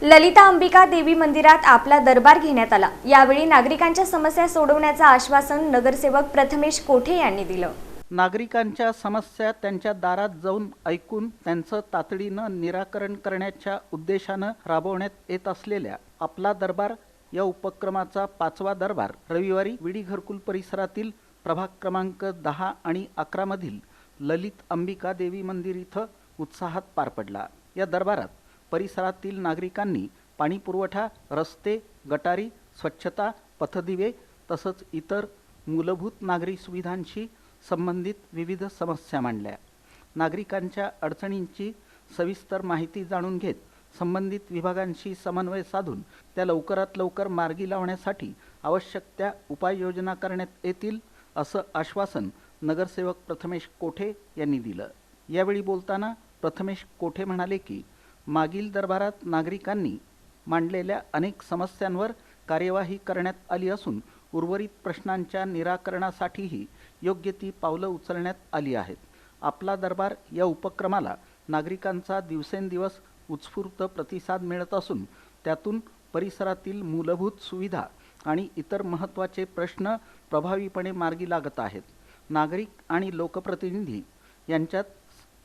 ललिता अंबिका देवी मंदिरात आपला दरबार घेण्यात आला। यावेळी नागरिकांच्या समस्या सोडवण्याचं आश्वासन नगरसेवक प्रथमेश कोठे यांनी दिलं। नागरिकांच्या समस्या त्यांच्या दारात जाऊन ऐकून त्यांचं तातडीनं निराकरण करण्याच्या उद्देशानं राबवण्यात येत असलेल्या आपला दरबार या उपक्रमाचा 5वा दरबार रविवारी विडी घरकुल परिसरातील प्रभाग क्रमांक 10 आणि 11 मधील ललित अंबिका देवी मंदिर इथं उत्साहात पार पडला। या दरबारात परिसरातील नागरिकांनी पाणी पुरवठा, रस्ते, गटारी, स्वच्छता, पथदिवे तसंच इतर मूलभूत नागरी सुविधांशी संबंधित विविध समस्या मांडल्या। नागरिकांच्या अडचणींची सविस्तर माहिती जाणून घेत संबंधित विभागांशी समन्वय साधून त्या लवकरात लवकर मार्गी लावण्यासाठी आवश्यक त्या उपाययोजना करण्यात येतील असं आश्वासन नगरसेवक प्रथमेश कोठे यांनी दिलं। यावेळी बोलताना प्रथमेश कोठे म्हणाले की मागील दरबारात नागरिकांनी मांडलेल्या अनेक समस्यांवर कार्यवाही करण्यात आली असून उर्वरित प्रश्नांच्या निराकरणासाठीही योग्य ती पावलं उचलण्यात आली आहेत। आपला दरबार या उपक्रमाला नागरिकांचा दिवसेंदिवस उत्स्फूर्त प्रतिसाद मिळत असून त्यातून परिसरातील मूलभूत सुविधा आणि इतर महत्त्वाचे प्रश्न प्रभावीपणे मार्गी लागत आहेत। नागरिक आणि लोकप्रतिनिधी यांच्यात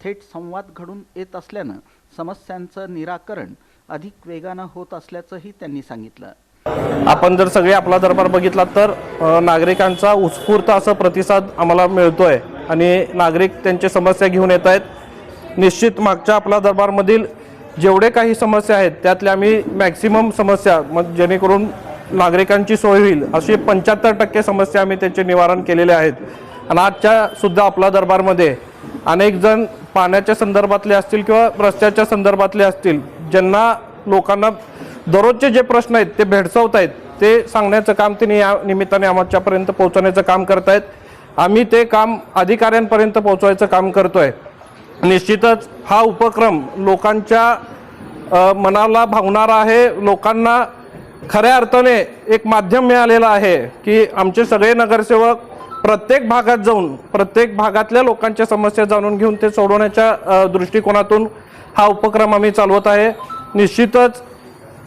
थेट संवाद घडून येत असल्यानं समस्यांचं निराकरण अधिक वेगानं होत असल्याचंही त्यांनी सांगितलं। आपण जर सगळे आपला दरबार बघितला तर नागरिकांचा उत्स्फूर्त असा प्रतिसाद आम्हाला मिळतोय आणि नागरिक त्यांची समस्या घेऊन येत आहेत। निश्चित मागच्या आपला दरबारमधील जेवढे काही समस्या आहेत त्यातल्या आम्ही मॅक्सिमम समस्या जेणेकरून नागरिकांची सोय होईल अशी 75% समस्या आम्ही त्याचे निवारण केलेले आहेत। आणि आजच्या सुद्धा आपला दरबारमध्ये अनेक जण पाण्याच्या संदर्भातले असतील किंवा रस्त्याच्या संदर्भातले असतील, ज्यांना लोकांना दररोजचे जे प्रश्न आहेत ते भेडसावत आहेत, ते सांगण्याचं काम त्यांनी या निमित्ताने आमच्यापर्यंत पोहोचवण्याचं काम करत आहेत। आम्ही ते काम अधिकाऱ्यांपर्यंत पोहोचवायचं काम करतोय। निश्चितच हा उपक्रम लोकांच्या मनाला भावणारा आहे। लोकांना खऱ्या अर्थाने एक माध्यम मिळालेलं आहे की आमचे सगळे नगरसेवक प्रत्येक भागात जाऊन प्रत्येक भागातल्या लोकांच्या समस्या जाणून घेऊन ते सोडवण्याच्या दृष्टिकोनातून हा उपक्रम आम्ही चालवत आहे। निश्चितच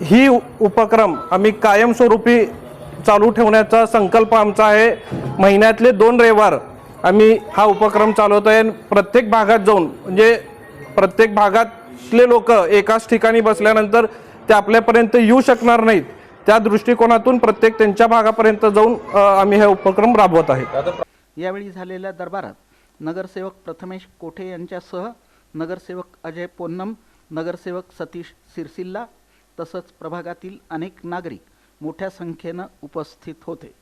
ही उपक्रम आम्ही कायमस्वरूपी चालू ठेवण्याचा संकल्प आमचा आहे। महिन्यातले 2 रविवार आम्ही हा उपक्रम चालवत आहे। प्रत्येक भागात जाऊन म्हणजे प्रत्येक भागातले लोक एकाच ठिकाणी बसल्यानंतर ते आपल्यापर्यंत येऊ शकणार नाहीत, त्या दृष्टिकोनातून प्रत्येक त्यांच्या भागापर्यंत जाऊन आम्ही हे उपक्रम राबवत आहे। यावेळी झालेल्या दरबारात नगरसेवक प्रथमेश कोठे यांच्यासह नगरसेवक अजय पोन्नम, नगरसेवक सतीश सिरसिल्ला तसंच प्रभागातील अनेक नागरिक मोठ्या संख्येनं उपस्थित होते।